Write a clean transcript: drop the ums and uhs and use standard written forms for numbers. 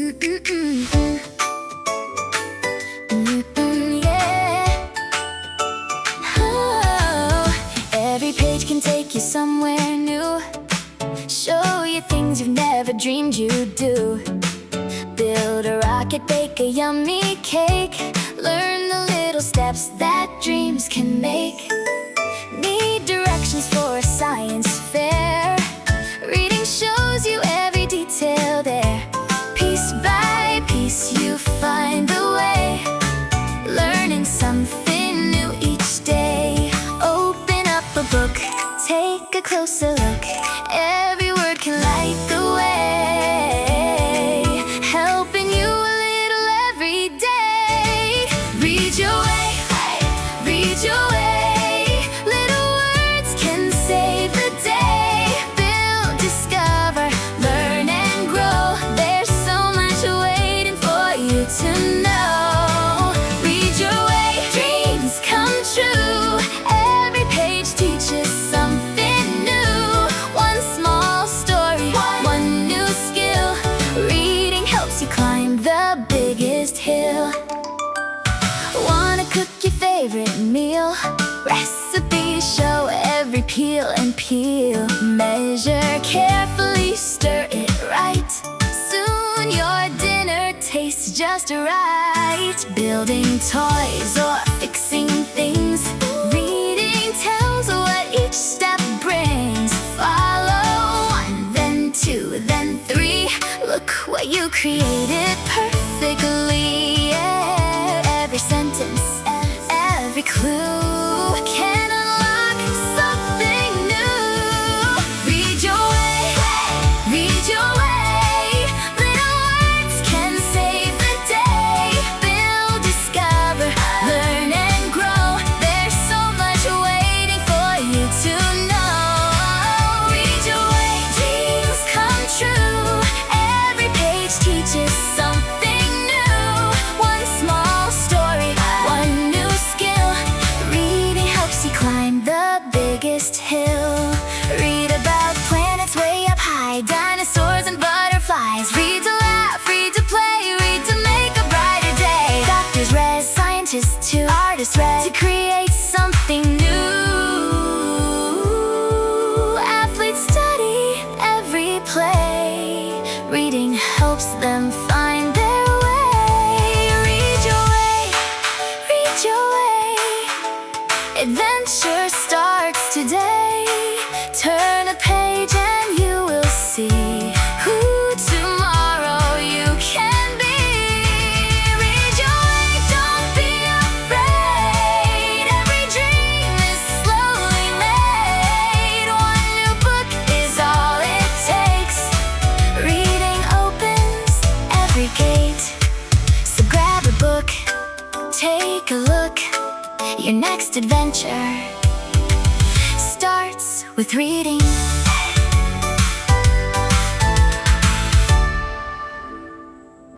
Yeah. Oh, every page can take you somewhere new, show you things you've never dreamed you'd do. Build a rocket, bake a yummy cake, learn the little steps that dreams can make. Need directions for a science fair, reading shows you every detail there. Piece by piece you find the way, learning something new each day. Open up a book, take a closer look, every word can light the way, helping you a little every day. Read your way, read your way, little words can save the day. Build, discover, learn and grow, there's so much waiting for you to know. Read your way, dreams come true, every page teaches something new. One small story, one new skill, reading helps you climb the biggest hill. Wanna cook your favorite meal? Recipes show every peel and peel. Measure carefully, stir it right, soon your dinner tastes just right. Building toys or fixing things, reading tells what each step brings. Follow one, then two, then three, look what you created perfectly. Yeah, every sentence, every clue can unlock something new. Read your way, read your way, little words can save the day. Build, discover, learn and grow, there's so much waiting for you to know. Read your way, dreams come true, every page teaches something new. One small story, one new skill, reading helps you climb the biggest hill. Read about planets way up high, dinosaurs and butterflies. Read to laugh, read to play, read to make a brighter day. Doctors read, scientists too, artists read to create something new. Athletes study every play, reading helps them find their way. Read your way, read your way, adventure starts today. Turn a page and you will see who tomorrow you can be. Read your way, don't be afraid, every dream is slowly made. One new book is all it takes, reading opens every gate. So grab a book, take a look, your next adventure starts with reading.